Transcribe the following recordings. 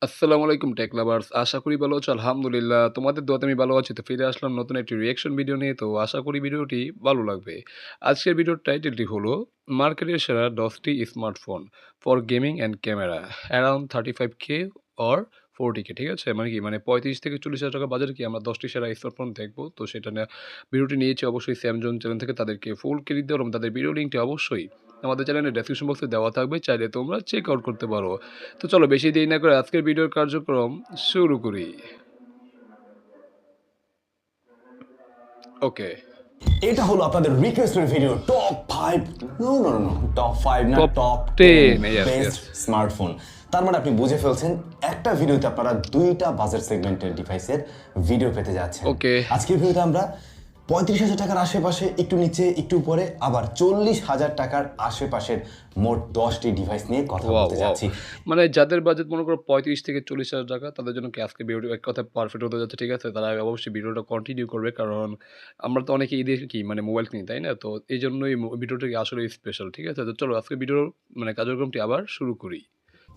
আসসালামু আলাইকুম take lovers. আশা করি ভালো আছো। আলহামদুলিল্লাহ তোমাদের দোয়াতে আমি ভালো আছি। তো ফিরে আসলাম নতুন একটি রিঅ্যাকশন ভিডিও নিয়ে। তো আশা করি ভিডিওটি ভালো লাগবে। আজকের ভিডিওর টাইটেলটি হলো মার্কেটের সেরা 10টি smartphone for gaming and camera around 35K or 40K। ঠিক আছে? মানে কি মানে 35 থেকে 40,000 টাকা বাজারে কি আমরা 10টি সেরা স্মার্টফোন দেখবো। তো সেটা নিয়ে ভিডিওটি নিয়েছি অবশ্যই স্যামসাং চ্যানেল থেকে। তাদেরকে ফুল ক্রেডিট দেওয়া এবং তাদের ভিডিও লিঙ্কটি অবশ্যই আমাদের চ্যানেলের ডেসক্রিপশন বক্সে দেওয়া থাকবে, চাইলে তোমরা চেক আউট করতে পারো। তো চলো বেশি দেরি না করে আজকের ভিডিওর কার্যক্রম শুরু করি। ওকে, এটা হলো আপনাদের requested video top 5 no top 5 না top top 10। 10 yes best yes. Smartphone. তার মানে আপনি বুঝে ফেলছেন একটা ভিডিওতে আপনারা দুইটা বাজেট সেগমেন্টের ডিভাইসের ভিডিও পেতে যাচ্ছেন। ওকে, আজকের ভিডিওতে আমরা 35,000 টাকার আশেপাশে, একটু নিচে একটু উপরে, আবার 40,000 টাকার আশেপাশের মোট 10টি ডিভাইস নিয়ে কথা ওয়াও বলতে ওয়াও। যাচ্ছি। মানে যাদের বাজেট মনে করো 35 থেকে 40,000 টাকা, তাদের জন্য কি আজকে ভিডিওটি এক কথায় পারফেক্ট হতে যাচ্ছে। ঠিক আছে? তারা অবশ্যই ভিডিওটা কন্টিনিউ করবে, কারণ আমরা তো অনেকে ঈদে কি মানে মোবাইল কিনি, তাই না? তো এই জন্যই ভিডিওটা আসলে স্পেশাল। ঠিক আছে? তো চলো আজকে ভিডিওর মানে কার্যক্রমটি আবার শুরু করি।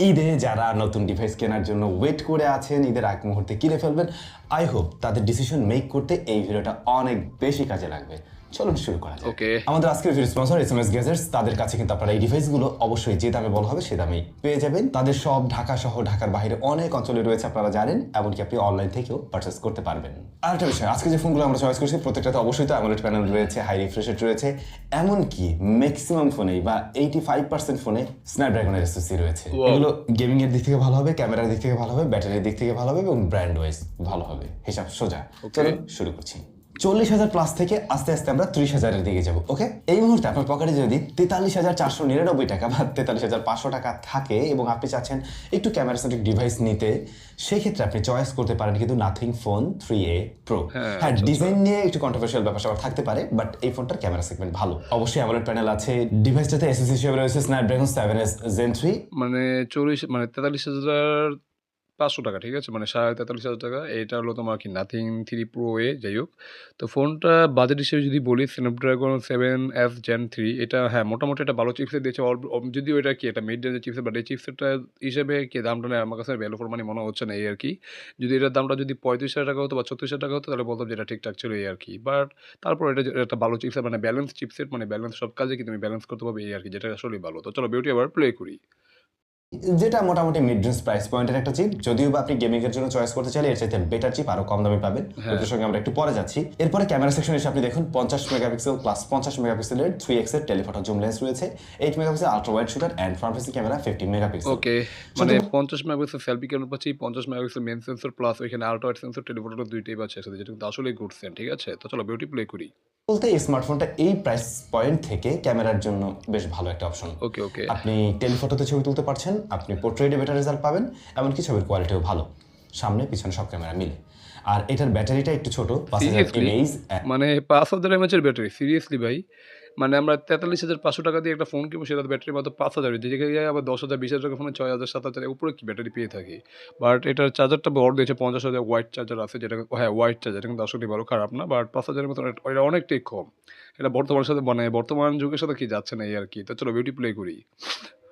ঈদে যারা নতুন ডিভাইস কেনার জন্য ওয়েট করে আছেন, ঈদের আগ মুহূর্তে কিনে ফেলবেন, আই হোপ তাদের ডিসিশন মেক করতে এই ভিডিওটা অনেক বেশি কাজে লাগবে। চলুন শুরু করা যাক। ওকে, আমাদের আজকের ভিডিও স্পন্সর এসএমএস গ্যাজেটস। তাদের কাছে কিন্তু আপনারা এই ডিভাইসগুলো অবশ্যই যে দামে বলা হবে সে দামেই পেয়ে যাবেন। তাদের সব ঢাকা সহ ঢাকার বাইরে অনেক অঞ্চলে রয়েছে, আপনারা জানেন। এমনকি আপনি অনলাইন থেকেও পারচেস করতে পারবেন। আরেকটা বিষয়, আজকে যে ফোনগুলো আমরা চয়েস করছি প্রত্যেকটাতে অবশ্যই তো অ্যামোলেড প্যানেল রয়েছে, হাই রিফ্রেশ রেট রয়েছে, এমনকি ম্যাক্সিমাম ফোনেই বা 85% ফোনে স্ন্যাপড্রাগনের এসওসি রয়েছে। Wow. এগুলো গেমিং এর দিক থেকে ভালো হবে, ক্যামেরার দিক থেকে ভালো হবে, ব্যাটারির দিক থেকে ভালো হবে এবং ব্র্যান্ড ওয়াইজ ভালো হবে। হিসাব সোজা। চলুন শুরু করছি। 40,000 প্লাস থেকে আস্তে আস্তে আমরা 30,000-এর দিকে যাবো। ওকে, এই মুহূর্তে আপনার পকেটে যদি 43,499 টাকা বা 43,500 টাকা থাকে এবং আপনি চাচ্ছেন একটু ক্যামেরা সেন্ট্রিক ডিভাইস নিতে, সেক্ষেত্রে আপনি চয়েস করতে পারেন কিন্তু নাথিং ফোন 3A Pro। হ্যাঁ, ডিজাইন নিয়ে একটু কন্ট্রোভার্সিয়াল ব্যাপার স্যাপার থাকতে পারে, বাট এই ফোনটার ক্যামেরা সেগমেন্ট ভালো। অবশ্যই অ্যামোলেড প্যানেল আছে, ডিভাইসটাতে এসএসডি হিসেবে রয়েছে স্ন্যাপড্রাগন 7S Gen 3। মানে 40 মানে 43,500 টাকা। ঠিক আছে? মানে 43,500 টাকা। এটা হলো তোমার কি নাথিং 3 Pro A, যাই হোক। তো ফোনটা বাজেট হিসেবে যদি বলি স্ন্যাপড্রাগন 7S Gen 3, এটা হ্যাঁ মোটামুটি একটা ভালো চিপসেট দিয়েছে। যদিও এটা কি একটা মিড রেঞ্জের চিপসেট, বাট এই চিপসেটটা হিসেবে কি দামটা নেই আমার কাছে ভ্যালু ফর মানি মনে হচ্ছে না, এই আর কি। যদি এটার দামটা যদি 35,000 টাকা হতো বা 36,000 টাকা হতো, তাহলে বলতাম যে এটা ঠিকঠাক ছিল, এই আর কি। বাট তারপর এটা একটা ভালো চিপসেট, মানে ব্যালেন্স চিপসেট, মানে ব্যালেন্স সব কাজে কি তুমি ব্যালেন্স করতে পারবে, এই আর কি, যেটা আসলেই ভালো। তো চলো ভিডিওটি আবার প্লে করি। যেটা মোটামুটি মিড রেঞ্জ প্রাইস পয়েন্টের একটা চিপ, যদিও বা আপনি গেমিং এর জন্য চয়েস করতে চাইলে এর চাইতে বেটার চিপ আরো কম দামে পাবেন। ওটার সঙ্গে আমরা একটু পরে যাচ্ছি। এরপরে ক্যামেরা সেকশনে এসে আপনি দেখুন 50 মেগাপিক্সেল প্লাস 50 মেগাপিক্সেলের 3x এর টেলিফটো জুম লেন্স রয়েছে, 8 megapixel ultra wide shooter and front facing camera 15 megapixel. Okay, মানে 50 মেগাপিক্সেল সেলফি ক্যামেরা পাচ্ছি, 50 মেগাপিক্সেল মেইন সেন্সর প্লাস ওইখানে আল্ট্রা ওয়াইড সেন্সর টেলিফটো দুইটাই পাচ্ছি একসাথে, যেটা কিন্তু আসলেই গুড সেন্স। ঠিক আছে? তো চলো ভিডিওটি প্লে করি। বলতে এই স্মার্টফোনটা এই প্রাইস পয়েন্ট থেকে ক্যামেরার জন্য বেশ ভালো একটা অপশন। ওকে ওকে, আপনি টেলিফটোতে ছবি তুলতে পারছেন, আপনি পোর্ট্রেটে বেটার রেজাল্ট পাবেন, এমনকি ছবির কোয়ালিটিও ভালো, সামনে পিছনে সব ক্যামেরা মিলে। আর এটার ব্যাটারিটা একটু ছোট, 5000 সিরিয়াসলি? mAh। মানে 5000 এমএএচের ব্যাটারি? সিরিয়াসলি ভাই? মানে আমরা 43,500 টাকা দিয়ে একটা ফোন কিনবো, সেটার ব্যাটারি মাত্র 5000, যে জায়গায় আবার 10,000 20,000 টাকা ফোনে 6,000 7,000 এর উপরে কি ব্যাটারি পেয়ে থাকি। বাট এটার চার্জারটা বড় দিয়েছে, 50,000 ওয়াইড চার্জার আছে, যেটা হ্যাঁ ওয়াইড চার্জার, এটা কিন্তু আসলেই ভালো, খারাপ না। বাট 5,000-এর মতো এটা অনেকটাই কম। এটা বর্তমানের সাথে মানে বর্তমান যুগের সাথে কি যাচ্ছে না, এই আর কি। তো চলো ভিডিও প্লে করি।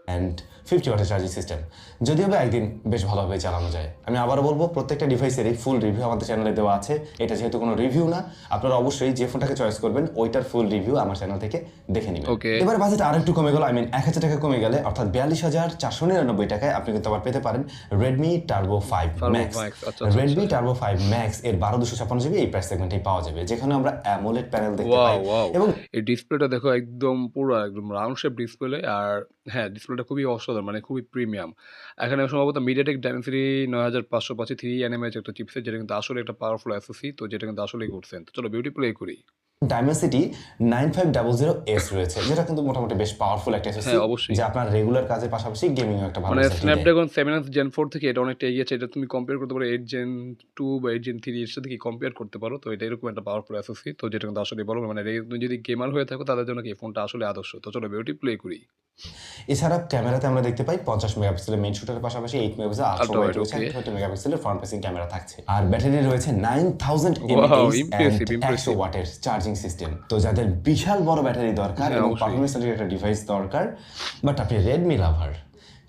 অ্যান্ড 50 ওয়াটের চার্জিং সিস্টেম, যদিও বা একদিন বেশ ভালোভাবে চালানো যায়। আমি আবারও বলবো, প্রত্যেকটা ডিভাইসেরই ফুল রিভিউ আমাদের চ্যানেলে দেওয়া আছে। এটা যেহেতু কোনো রিভিউ না, আপনারা অবশ্যই যে ফোনটাকে চয়েস করবেন ওইটার ফুল রিভিউ আমার চ্যানেল থেকে দেখে নেবেন। ওকে, এবার বাজেট আর একটু কমে গেল, 1,000 টাকা কমে গেলে, অর্থাৎ 42,499 টাকায় আপনি কিন্তু আবার পেতে পারেন রেডমি টার্বো 5 ম্যাক্স। আচ্ছা রেডমি টার্বো 5 ম্যাক্স এর 12/256 জিবি এই প্রাইস সেগমেন্টেই পাওয়া যাবে, যেখানে আমরা অ্যামোলেড প্যানেল দেখতে ওয়াও পাই ওয়াও, এবং এই ডিসপ্লেটা দেখো একদম পুরো একদম রাউন্ড শেপ ডিসপ্লে। আর হ্যাঁ ডিসপ্লেটা খুবই অসাধারণ, মানে খুবই প্রিমিয়াম। এখানে সম্ভবত মিডিয়াটেক ডাইমেনসিটি 9500 পাচ্ছি 3nm একটা চিপসেট, যেটা কিন্তু আসলে একটা পাওয়ারফুল এসওসি, তো যেটা কিন্তু আসলেই করছেন। তো চলো ভিডিও প্লে করি। ডাইমেনসিটি 9500S রয়েছে, যেটা কিন্তু মোটামুটি বেশ পাওয়ারফুল একটা এসওসি, হ্যাঁ অবশ্যই, যে আপনার রেগুলার কাজের পাশাপাশি গেমিং একটা ভালো মানে রেজাল্ট দেয়। স্ন্যাপড্রাগন 7 Gen 4 থেকে এটা অনেকটা এগিয়েছে। এটা তুমি কম্পেয়ার করতে পারো 8 Gen 2 বা 8 Gen 3 এর সাথে কি কম্পেয়ার করতে পারো। তো এটা এরকম একটা পাওয়ারফুল এসওসি, তো যেটা কিন্তু আসলে বলো, মানে তুমি যদি গেমার হয়ে থাকো তাদের জন্য কি এই ফোনটা আসলে আদর্শ। তো চলো ভিডিওটি প্লে করি। এছাড়া ক্যামেরাতে আমরা দেখতে পাই 50 মেগাপিক্সেলের মেইন শুটারের পাশাপাশি 8 megapixel ultra ultra wide wide, রয়েছে, ওকে। 30 মেগাপিক্সেলের ফ্রন্ট ফেসিং ক্যামেরা থাকছে, আর ব্যাটারি রয়েছে 9000 wow, mAh and impressive 100 impressive. ওয়াটের চার্জিং সিস্টেম। তো যাদের বিশাল বড় ব্যাটারি দরকার হ্যাঁ এবং অবশ্যই। পারফরম্যান্স সেন্ট্রিক একটা ডিভাইস দরকার, বাট আপনি রেডমি লাভার,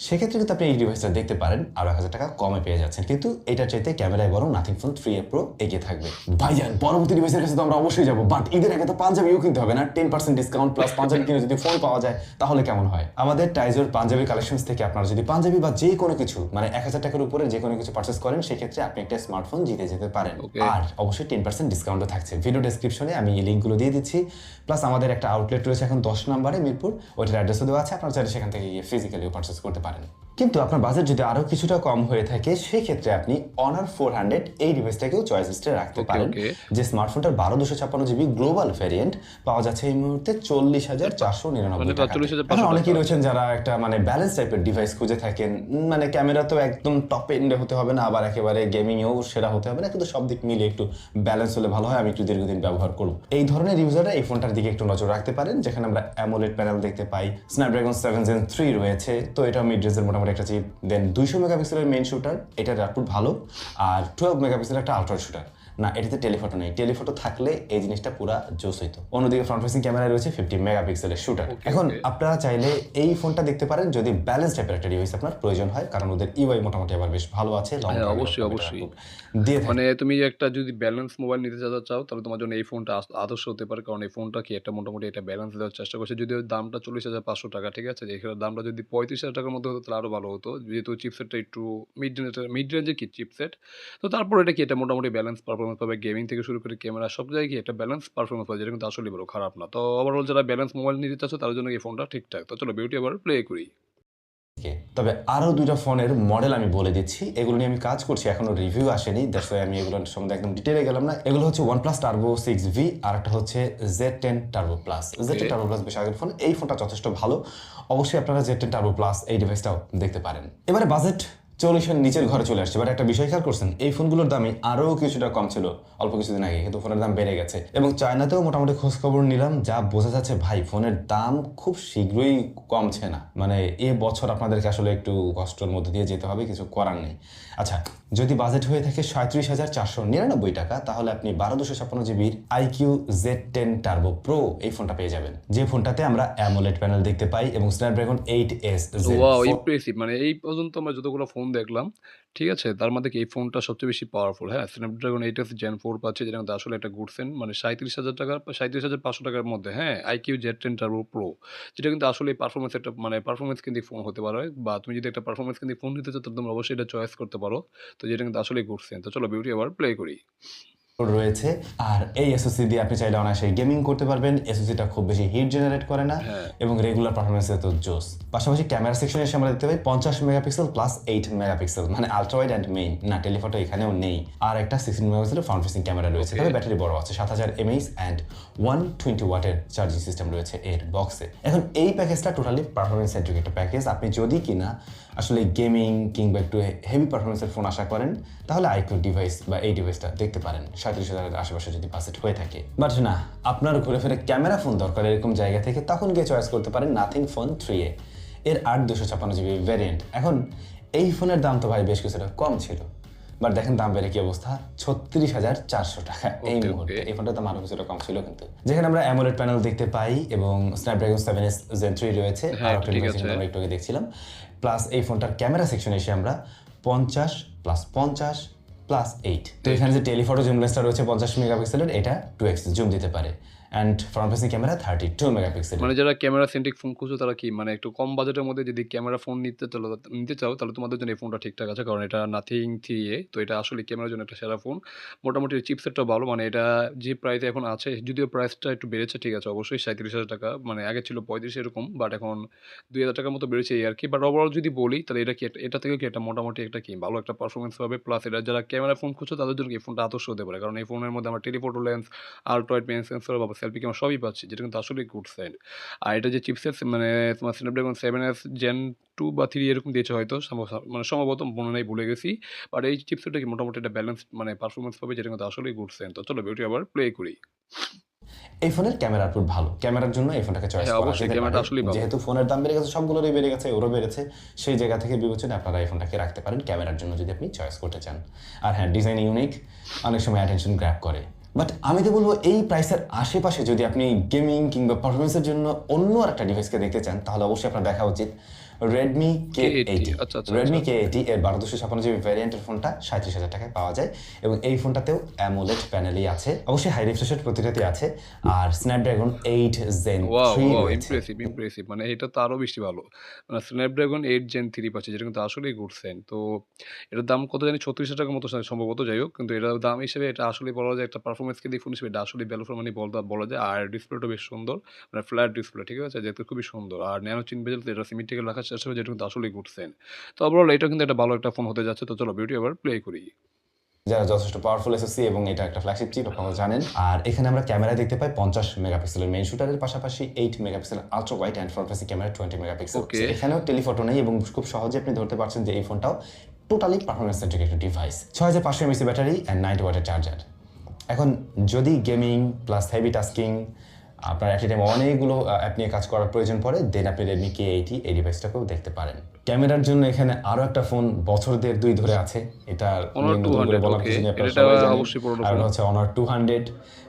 সেক্ষেত্রে কিন্তু আপনি এই ডিভাইসটা দেখতে পারেন আরো 1000 টাকা কমে পেয়ে যাচ্ছেন, কিন্তু এটার চাইতে ক্যামেরায় বরং নাথিং ফোন 3A Pro এগিয়ে থাকবে। ভাইজান পরবর্তী ডিভাইসের কাছে তো আমরা অবশ্যই যাবো, বাট ঈদের আগে তো পাঞ্জাবিও কিনতে হবে না? 10% ডিসকাউন্ট প্লাস পাঞ্জাবি কিনে যদি ফোন পাওয়া যায় তাহলে কেমন হয়? আমাদের টাইজোর পাঞ্জাবি কালেকশনস থেকে আপনারা যদি পাঞ্জাবি বা যে কোনো কিছু মানে 1000 টাকার উপরে যে কোনো কিছু পারচেস করেন, সেক্ষেত্রে আপনি একটা স্মার্টফোন জিতে যেতে পারেন। আর অবশ্যই 10% ডিসকাউন্টও থাকছে। ভিডিও ডেসক্রিপশনে আমি এই লিঙ্কগুলো দিয়ে দিচ্ছি, প্লাস আমাদের একটা আউটলেট রয়েছে এখন 10 নম্বরে মিরপুর, ওইটার অ্যাড্রেসও দেওয়া আছে, আপনারা চাইলে সেখান থেকে গিয়ে ফিজিক্যালিও পারচেস করতে পারেন। কিন্তু আপনার বাজেট যদি আরো কিছুটা কম হয়ে থাকে, সেক্ষেত্রে আপনি অনার 400 এই ডিভাইসটাকেও চয়েস লিস্টে রাখতে পারেন, যে স্মার্টফোনটার 12/256 GB গ্লোবাল ভ্যারিয়েন্ট পাওয়া যাচ্ছে এই মুহূর্তে 40,499 টাকা। অনেকেই রয়েছেন যারা একটা মানে ব্যালেন্স টাইপের ডিভাইস খুঁজে থাকেন, মানে ক্যামেরা তো একদম টপ এন্ডে হতে হবে না, আবার একেবারে গেমিংয়েও সেরা হতে হবে না, কিন্তু সব দিক মিলে একটু ব্যালেন্স হলে ভালো হয়, আমি একটু দীর্ঘদিন ব্যবহার করব। এই ধরনের ইউজাররা এই ফোনটার দিকে একটু নজর রাখতে পারেন, যেখানে আমরা অ্যামোলেড প্যানেল দেখতে পাই, স্ন্যাপড্রাগন 7 Gen 3 রয়েছে, তো এটা মিড রেঞ্জের মোটামুটি একটা চিপ, দেন 200 মেগাপিক্সেলের মেইন শুটার, এটার আউটপুট ভালো, আর 12 মেগাপিক্সেলের একটা আল্ট্রা শুটার। না, এটাতে টেলিফটো নেই, টেলিফটো থাকলে এই জিনিসটা পুরা জোস হইতো। অন্যদিকে ফ্রন্ট ফেসিং ক্যামেরা রয়েছে 50 মেগাপিক্সেলের শুটার। এখন আপনারা চাইলে এই ফোনটা দেখতে পারেন যদি ব্যালেন্স টাইপের একটা ডিভাইস আপনার প্রয়োজন হয়, কারণ ওদের ইউআই মোটামুটি আবার বেশ ভালো আছে। অবশ্যই মানে তুমি একটা যদি ব্যালেন্স মোবাইল নিতে চাও তাহলে তোমার জন্য এই ফোনটা আদর্শ হতে পারে, কারণ এই ফোনটা কি একটা মোটামুটি একটা ব্যালেন্স দেওয়ার চেষ্টা করছে, যদিও দামটা 40,500 টাকা, ঠিক আছে। এখানে দামটা যদি 35,000 টাকার মধ্যে হতো তাহলে আরো ভালো হতো, যেহেতু চিপসেটটা একটু মিড রেঞ্জে কি চিপসেট, তো তারপর এটা কি এটা মোটামুটি ব্যালেন্স পারফরমেন্স পাবে, গেমিং থেকে শুরু করে ক্যামেরা সব জায়গায় কি একটা ব্যালেন্স পারফরমেন্স পাবে, যেটা কিন্তু আসলে বড় খারাপ না। তো ওভারঅল যারা ব্যালেন্স মোবাইল নিতে চাচ্ছ তার জন্য এই ফোনটা ঠিকঠাক। তো চলো বিউটি আবার প্লে করি। তবে আরো দুইটা ফোনের মডেল আমি বলে দিচ্ছি, এগুলো নিয়ে আমি কাজ করছি, এখনো রিভিউ আসেনি, দ্যাটস ওয়াই আমি এগুলোর সম্বন্ধে একদম ডিটেইলে গেলাম না। এগুলো হচ্ছে OnePlus Turbo 6V, আর একটা হচ্ছে Z10 Turbo Plus। Z10 Turbo Plus বেশ আগের ফোন, এই ফোনটা যথেষ্ট ভালো, অবশ্যই আপনারা Z10 Turbo Plus এই ডিভাইসটাও দেখতে পারেন। এবারে বাজেট 40-এর নিচের ঘরে চলে আসছে, বাট একটা বিষয় খেয়াল করছেন, এই ফোনগুলোর দামই আরও কিছুটা কম ছিল অল্প কিছুদিন আগে, কিন্তু ফোনের দাম বেড়ে গেছে। এবং চায়নাতেও মোটামুটি খোঁজ খবর নিলাম, যা বোঝা যাচ্ছে ভাই ফোনের দাম খুব শীঘ্রই কমছে না, মানে এ বছর আপনাদেরকে আসলে একটু কষ্টের মধ্যে দিয়ে যেতে হবে, কিছু করার নেই। আচ্ছা, যদি বাজেট হয়ে থাকে 37,499 টাকা, তাহলে আপনি 12/256 GB IQ Z10 Turbo Pro এই ফোনটা পেয়ে যাবেন, যে ফোনটাতে আমরা অ্যামোলেড প্যানেল দেখতে পাই এবং স্ন্যাপড্রাগন 8S ওয়াও ইমপ্রেসিভ, মানে এই পর্যন্ত আমরা যতগুলো ফোন দেখলাম, ঠিক আছে, তার মধ্যে কি এই ফোনটা সবচেয়ে বেশি পাওয়ারফুল। হ্যাঁ, স্ন্যাপড্রাগন 8S Gen 4 পাচ্ছে, যেটা কিন্তু আসলে একটা গুড সেন, মানে 37,000 টাকা 37,500 টাকার মধ্যে। হ্যাঁ, IQ Z10 Turbo Pro, যেটা কিন্তু আসলে পারফরমেন্স একটা মানে পারফরমেন্স কিন্তু ফোন হতে পারে, বা তুমি যদি একটা পারফরমেন্স কিন্তু ফোন নিতে চাও তাহলে তোমরা অবশ্যই এটা চয়েস করতে পারো। তো যেটা কিন্তু আসলে গুড সেন। তো চলো বিউটি আবার প্লে করি। রয়েছে, আর এই এসওসি দিয়ে আপনি চাইলে অনায়াসে গেমিং করতে পারবেন। এসওসিটা খুব বেশি হিট জেনারেট করে না এবং রেগুলার পারফরমেন্সে তো জোস। পাশাপাশি ক্যামেরা সেকশনে এসে আমরা দেখতে পাই 50 মেগাপিক্সেল প্লাস 8 মেগাপিক্সেল, মানে আলট্রা ওয়াইড অ্যান্ড মেইন, না টেলিফটো এখানেও নেই। আর একটা 16 মেগাপিক্সেলের ফ্রন্ট ফেসিং ক্যামেরা রয়েছে, তবে ব্যাটারি বড় আছে, 7000 mAh অ্যান্ড 120 ওয়াটের চার্জিং সিস্টেম রয়েছে এর বক্সে। এখন এই প্যাকেজটা টোটালি পারফরমেন্স সেন্ট্রিক একটা প্যাকেজ। আপনি যদি কিনা আসলে গেমিং কিংবা একটু হেভি পারফরমেন্সের ফোন আশা করেন, তাহলে আইকিউ ডিভাইস বা এই ডিভাইসটা দেখতে পারেন 37,000 আশেপাশে যদি বাজেট হয়ে থাকে। বাট না, আপনার ঘুরে ফিরে ক্যামেরা ফোন দরকার এরকম জায়গা থেকে, তখন গিয়ে চয়েস করতে পারেন নাথিং ফোন 3A এর 8/256 GB ভ্যারিয়েন্ট। এখন এই ফোনের দাম তো ভাই বেশ কিছুটা কম ছিল, বাট দেখেন দাম বেড়ে কি অবস্থা, 36,400 টাকা এই মুহূর্তে। এই ফোনটার দাম আরো কিছুটা কম ছিল, কিন্তু যেখানে আমরা অ্যামোলেড প্যানেল দেখতে পাই এবং স্ন্যাপড্রাগন 7S Gen 3 রয়েছে, আর একটা ডিভাইস আমরা একটু আগে দেখছিলাম। প্লাস এই ফোনটার ক্যামেরা সেকশনে এসে আমরা 50 প্লাস 50 প্লাস 8, তো এখানে যে টেলিফটো জুম লেন্সটা রয়েছে 50 মেগাপিক্সেলের, এটা 2x জুম দিতে পারে, and front facing camera 32 megapixel. মানে যারা ক্যামেরা সেন্ট্রিক ফোন খুঁজছো তারা কি মানে একটু কম বাজেটের মধ্যে যদি ক্যামেরা ফোন নিতে চাও তাহলে তোমাদের জন্য এই ফোনটা ঠিকঠাক আছে, কারণ এটা নাথিং 3A, তো এটা আসলে ক্যামেরার জন্য একটা সেরা ফোন। মোটামুটি চিপসেটটা ভালো, মানে এটা যে প্রাইসে এখন আছে, যদিও প্রাইসটা একটু বেড়েছে, ঠিক আছে, অবশ্যই 37,000 টাকা, মানে আগে ছিল 35 এরকম, বাট এখন 2,000 টাকার মতো বেড়েছে এই আর কি। বাট ওভারঅল যদি বলি তাহলে এটা কি এটা থেকে কি একটা মোটামুটি একটা কি ভালো একটা পারফরমেন্স পাবে, প্লাস এটা যারা ক্যামেরা ফোন খুঁজছো তাদের জন্য এই ফোনটা আদর্শ হতে পারে, কারণ এই ফোনের মধ্যে আমরা telephoto lens, ultra wide main sensor বা সেলফি ক্যামেরা সবই পাচ্ছি, যেটা কিন্তু আসলে গুড সাইন। আর এটা যে চিপসেট মানে তোমার স্ন্যাপড্রাগন 7S Gen 2 বা 3 এরকম দিয়েছে হয়তো, মানে সম্ভবত মনে নাই, ভুলে গেছি। বাট এই চিপসেটটা কি মোটামুটি একটা ব্যালেন্স মানে পারফরমেন্স পাবে, যেটা কিন্তু আসলেই গুড সাইন। তো চলো ভিডিও আবার প্লে করি। এই ফোনের ক্যামেরা আউটপুট ভালো, ক্যামেরার জন্য এই ফোনটাকে চয়েস করা যেতে পারে। যেহেতু ফোনের দাম বেড়ে গেছে, সবগুলোরই বেড়ে গেছে, ওরও বেড়েছে, সেই জায়গা থেকে বিবেচনায় আপনারা এই ফোনটাকে রাখতে পারেন ক্যামেরার জন্য যদি আপনি চয়েস করতে চান। আর হ্যাঁ, ডিজাইন ইউনিক, অনেক সময় অ্যাটেনশন গ্র্যাব করে। বাট আমি তো বলবো এই প্রাইসের আশেপাশে যদি আপনি গেমিং কিংবা পারফরমেন্সের জন্য অন্য একটা ডিভাইসকে দেখতে চান, তাহলে অবশ্যই আপনার দেখা উচিত রেডমি কে K80 এইটি। আচ্ছা, আচ্ছা, আচ্ছা। রেডমি কে এইটি এর 1256 জিবি ভ্যারিয়েন্টের ফোনটা 37,000 টাকায় পাওয়া যায় এবং এই ফোনটাতেও অ্যামোলেড প্যানেলই আছে, অবশ্যই হাই রিফ্রেশের প্রতিটাতে আছে, আর স্ন্যাপড্রাগন 8 জেন ওয়াও, 3 ওয়াও! রয়েছে। Impressive, impressive. মানে এটা তো আরো বেশি ভালো। মানে Snapdragon 8 Gen 3 পাচ্ছি যেটা কিন্তু আসলেই গুড সাইন। তো এটার দাম কত জানি ৳৩৬,০০০ মতো সম্ভবত, যাই হোক। কিন্তু এটার দাম হিসেবে এটা আসলেই বলা যায় একটা পারফরম্যান্স কেন্দ্রিক ফোন হিসেবে এটা আসলেই ভ্যালু ফর মানি বলা যায়। আর ডিসপ্লেটা বেশ সুন্দর। মানে ফ্ল্যাট ডিসপ্লে, ঠিক আছে? দেখতে খুবই সুন্দর। আর ন্যানো চিন বেজেল তো এটা সিমেট্রিক্যাল রাখার চেষ্টা করে যেটা কিন্তু আসলেই গুড সাইন। তো ওভারঅল এটা কিন্তু একটা ভালো একটা ফোন হতে যাচ্ছে। তো চলো ভিডিওটি এবার প্লে করি। যারা যথেষ্ট পাওয়ারফুল এসওসি এবং এটা একটা ফ্ল্যাগশিপ চিপ আপনারা জানেন। আর এখানে আমরা ক্যামেরায় দেখতে পাই 50 মেগাপিক্সেলের মেইন শুটারের পাশাপাশি 8 megapixel ultra wide and front facing camera 20 megapixel. Okay. এখানেও টেলিফটো নেই এবং খুব সহজে আপনি ধরতে পারছেন যে এই ফোনটাও টোটালি পারফরমেন্স সেন্ট্রিক একটা ডিভাইস। 6500 এমএসি ব্যাটারি অ্যান্ড 90 ওয়াটের চার্জার। এখন যদি গেমিং প্লাস হেভি টাস্কিং আপনার একই টাইমে অনেকগুলো অ্যাপ নিয়ে কাজ করার প্রয়োজন পড়ে, দেন আপনি রেডমি কে এইটি এই ডিভাইসটাকেও দেখতে পারেন। ক্যামেরার জন্য এখানে আরও একটা ফোন বছর দেড় দুই ধরে আছে, এটার Honor নিয়ে নতুন করে 200 বলার ওকে। কিছু নেই, আপনারা এটা সবাই জানেন। অবশ্যই পুরনো আর ফোন। ওটা হচ্ছে অনার 200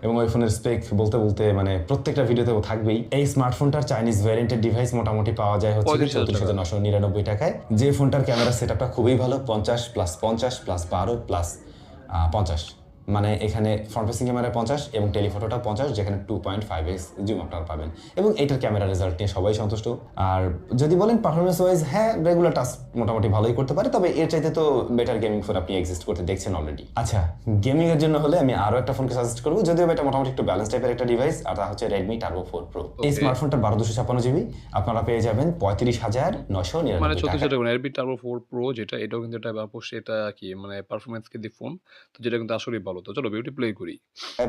এবং ওই ফোনের স্পেক বলতে বলতে মানে প্রত্যেকটা ভিডিওতেও থাকবেই। এই স্মার্টফোনটার চাইনিজ ভ্যারিয়েন্টের ডিভাইস মোটামুটি পাওয়া যায় হচ্ছে 35,000 টাকা। 34,999 টাকায়, যে ফোনটার ক্যামেরা সেটআপটা খুবই ভালো, 50 প্লাস 50 প্লাস 12 প্লাস 50, মানে এখানে ফ্রন্ট ফেসিং ক্যামেরা 50 এবং টেলিফটোটা 50, যেখানে 2.5x জুম আপনারা পাবেন এবং এটার ক্যামেরা রেজাল্ট নিয়ে সবাই সন্তুষ্ট। আর যদি বলেন পারফরমেন্স ওয়াইজ, হ্যাঁ রেগুলার টাস্ক মোটামুটি ভালোই করতে পারে, তবে এর চাইতে তো বেটার গেমিং ফোন আপনি এক্সিস্ট করতে দেখছেন অলরেডি। আচ্ছা, গেমিং এর জন্য হলে আমি আরো একটা ফোনকে সাজেস্ট করবো, যদিও এটা মোটামুটি একটু ব্যালেন্স টাইপের একটা ডিভাইস, আর তা হচ্ছে রেডমি টার্বো 4 প্রো। এই ওকে। স্মার্টফোনটা 1256 জিবি আপনারা পেয়ে যাবেন মানে 35,999 টাকা। ৩৬,০০০ টাকা Redmi Turbo 4 Pro যেটা, এটাও কিন্তু এটা অবশ্যই এটা কি মানে পারফরম্যান্স কেন্দ্রিক ফোন। তো যেটা কিন্তু আসলেই ভালো। তো চলো ভিডিওটি প্লে করি।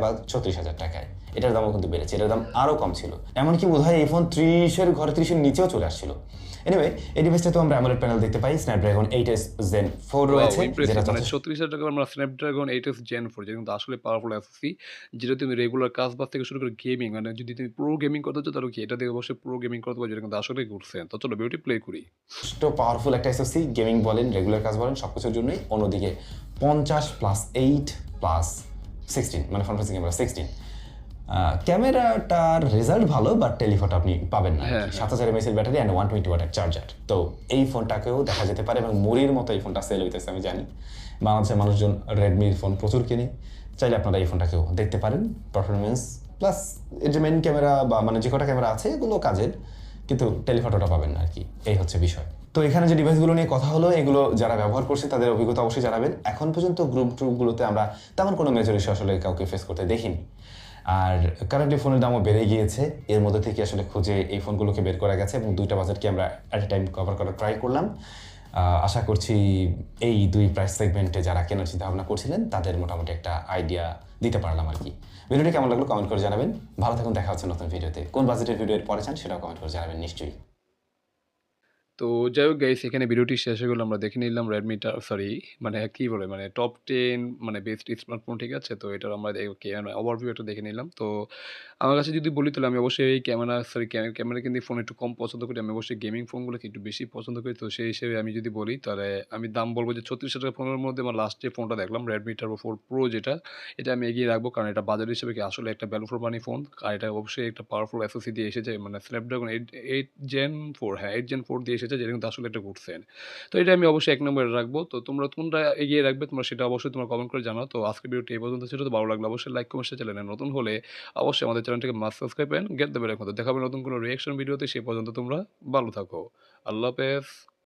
বা 36,000 টাকায়। এটার দামও কিন্তু বেড়েছে, এটার দাম আরও কম ছিল, এমনকি বোধহয় এই ফোন 30-এর ঘরে 30-এর নিচেও চলে আসছিল। এনিওয়ে, এই ডিভাইসটা তো আমরা অ্যামোলেড প্যানেল দেখতে পাই, স্ন্যাপড্রাগন 8s জেন 4 ওয়াও! রয়েছে, ইমপ্রেসিভ। যেটা মানে যথেষ্ট ৩৬,০০০ টাকায় আমরা Snapdragon 8s Gen 4 যেটা কিন্তু আসলে পাওয়ারফুল SoC, যেটা তুমি রেগুলার কাজবাজ থেকে শুরু করে গেমিং, মানে যদি তুমি প্রো গেমিং করতে চাও তাহলে কি এটা দিয়ে অবশ্যই প্রো গেমিং করতে পারো, যেটা কিন্তু আসলেই গুড সেন। তো চলো ভিডিওটি প্লে করি। পাওয়ারফুল একটা এসওসি, গেমিং বলেন রেগুলার কাজ বলেন সবকিছুর জন্যই। অন্যদিকে 50 প্লাস 8 প্লাস 16 মানে ফ্রন্ট ফেসিং ক্যামেরা 16, ক্যামেরাটার রেজাল্ট ভালো, বাট টেলিফটো আপনি পাবেন না। হ্যাঁ, হ্যাঁ। 7000 এমএএইচ ব্যাটারি অ্যান্ড 120 ওয়াটের চার্জার। তো এই ফোনটাকেও দেখা যেতে পারে এবং মুড়ির মতো এই ফোনটা সেল হইতেছে আমি জানি। বাংলাদেশের মানুষজন রেডমির ফোন প্রচুর কিনে, চাইলে আপনারা এই ফোনটাকেও দেখতে পারেন। পারফরমেন্স প্লাস এর যে মেইন ক্যামেরা বা মানে যে কটা ক্যামেরা আছে এগুলো কাজের, কিন্তু টেলিফটোটা পাবেন না আর কি, এই হচ্ছে বিষয়। তো এখানে যে ডিভাইসগুলো নিয়ে কথা হলো, এগুলো যারা ব্যবহার করছে তাদের অভিজ্ঞতা অবশ্যই জানাবেন। এখন পর্যন্ত গ্রুপগুলোতে আমরা তেমন কোনো মেজর ইস্যু আসলে কাউকে ফেস করতে দেখিনি। আর কারেন্টলি ফোনের দামও বেড়ে গিয়েছে, এর মধ্যে থেকে আসলে খুঁজে এই ফোনগুলোকে বের করা গেছে এবং দুইটা বাজেটকে আমরা অ্যাট এ টাইম কভার করার ট্রাই করলাম। আশা করছি এই দুই প্রাইস সেগমেন্টে যারা কেনার চিন্তা ভাবনা করছিলেন তাদের মোটামুটি একটা আইডিয়া দিতে পারলাম আর কি। ভিডিওটি কেমন লাগলো কমেন্ট করে জানাবেন। ভালো থাকুন, দেখা হচ্ছে নতুন ভিডিওতে। কোন বাজেটের ভিডিও এর পরে চান সেটাও কমেন্ট করে জানাবেন নিশ্চয়ই। তো যাই হোক গাইস, এখানে ভিডিওটি শেষ হয়ে গেল। আমরা দেখে নিলাম রেডমিটা, সরি মানে কি বলে মানে টপ 10 মানে বেস্ট স্মার্টফোন, ঠিক আছে? তো এটার আমরা ওভারভিউ একটা দেখে নিলাম। তো আমার কাছে যদি বলি তাহলে আমি অবশ্যই এই ক্যামেরা কিন্তু ফোন একটু কম পছন্দ করি। আমি অবশ্যই গেমিং ফোনগুলোকে একটু বেশি পছন্দ করি। তো সেই হিসেবে আমি যদি বলি তাহলে আমি দাম বলব যে ৩৬,০০০ টাকা ফোনের মধ্যে আমার লাস্ট যে ফোনটা দেখলাম Redmi Turbo 4 Pro যেটা, এটা আমি এগিয়ে রাখবো। কারণ এটা বাজার হিসেবে কি আসলে একটা ভ্যালু ফর মানি ফোন। আর এটা অবশ্যই একটা পাওয়ারফুল SoC দিয়ে এসেছে, মানে Snapdragon 8 Gen 4, হ্যাঁ 8 Gen 4 দিয়ে এসেছে, যেটা কিন্তু আসলে একটা গুড সেন। তো এটা আমি অবশ্যই ১ নম্বরে রাখবো। তো তোমরা কোনটা এগিয়ে রাখবে তোমরা সেটা অবশ্যই তোমরা কমেন্ট করে জানাও। তো আজকের ভিডিওটি এই পর্যন্ত ছিল। তো ভালো লাগলে অবশ্যই লাইক, কমেন্ট, শেয়ার, চ্যানেলে নতুন হলে অবশ্যই আমাদের চ্যানেলটিকে must subscribe and get the bell icon. দেখা হবে নতুন কোনো রিঅ্যাকশন ভিডিওতে। সে পর্যন্ত তোমরা ভালো থাকো। আল্লাহ হাফেজ।